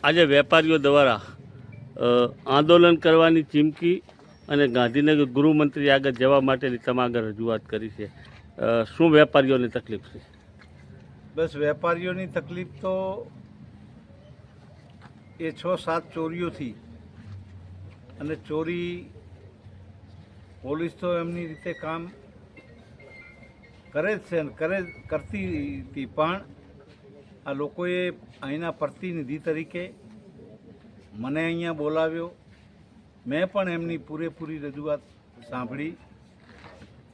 આજે વેપારીઓ દ્વારા આંદોલન કરવાની ચીમકી અને ગાંધીનગર ગૃહમંત્રી આગળ જવા માટેની તમામ રજૂઆત કરી છે. શું વેપારીઓની તકલીફ છે? બસ વેપારીઓની તકલીફ તો એ 6-7 ચોરીઓથી, અને ચોરી પોલીસ તો એમની રીતે કામ કરે જ છે ને કરતી હતી, પણ આ લોકોએ અહીંના પ્રતિનિધિ તરીકે મને અહીંયા બોલાવ્યો. મેં પણ એમની પૂરેપૂરી રજૂઆત સાંભળી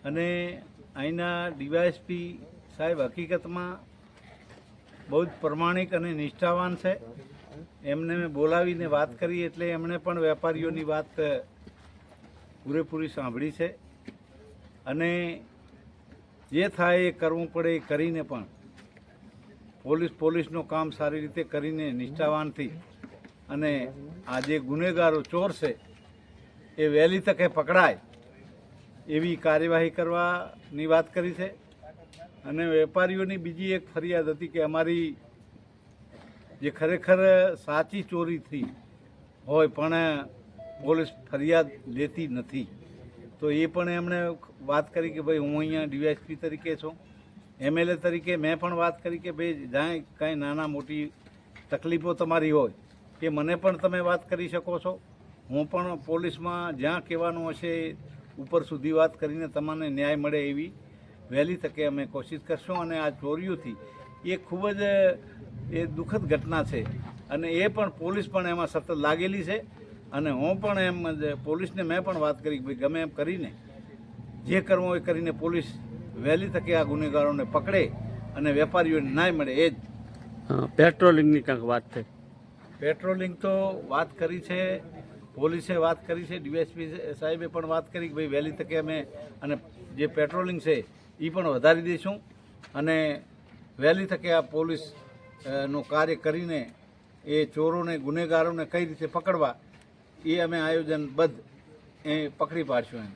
અને અહીંના ડીવાયએસપી સાહેબ હકીકતમાં બહુ જ પ્રમાણિક અને નિષ્ઠાવાન છે. એમને મેં બોલાવીને વાત કરી એટલે એમણે પણ વેપારીઓની વાત પૂરેપૂરી સાંભળી છે અને જે થાય એ કરવું પડે એ કરીને પણ પોલીસનું કામ સારી રીતે કરીને નિષ્ઠાવાનથી અને આ જે ગુનેગારો ચોર છે એ વહેલી તકે પકડાય એવી કાર્યવાહી કરવાની વાત કરી છે. અને વેપારીઓની બીજી એક ફરિયાદ હતી કે અમારી જે ખરેખર સાચી ચોરી થઈ હોય પણ પોલીસ ફરિયાદ લેતી નથી, તો એ પણ એમણે વાત કરી કે ભાઈ હું અહીંયા ડીવાયએસપી તરીકે છું, એમએલએ તરીકે મેં પણ વાત કરી કે ભાઈ જ્યાં કાંઈ નાના મોટી તકલીફો તમારી હોય કે મને પણ તમે વાત કરી શકો છો. હું પણ પોલીસમાં જ્યાં કહેવાનું હશે ઉપર સુધી વાત કરીને તમને ન્યાય મળે એવી વહેલી તકે અમે કોશિશ કરશું. અને આ ચોરીઓથી એ ખૂબ જ દુઃખદ ઘટના છે અને એ પણ પોલીસ પણ એમાં સતત લાગેલી છે. અને હું પણ એમ પોલીસને મેં પણ વાત કરી કે ભાઈ ગમે એમ કરીને જે કરવું હોય કરીને પોલીસ વહેલી તકે આ ગુનેગારોને પકડે અને વેપારીઓને ન્યાય મળે. એ જ પેટ્રોલિંગની કંઈક વાત થઈ? પેટ્રોલિંગ તો વાત કરી છે, પોલીસે વાત કરી છે, ડીવાયએસપી સાહેબે પણ વાત કરી કે ભાઈ વહેલી તકે અમે અને જે પેટ્રોલિંગ છે એ પણ વધારી દઈશું અને વહેલી તકે આ પોલીસનું કાર્ય કરીને એ ચોરોને ગુનેગારોને કઈ રીતે પકડવા એ અમે આયોજનબદ્ધ એ પકડી પાડશું.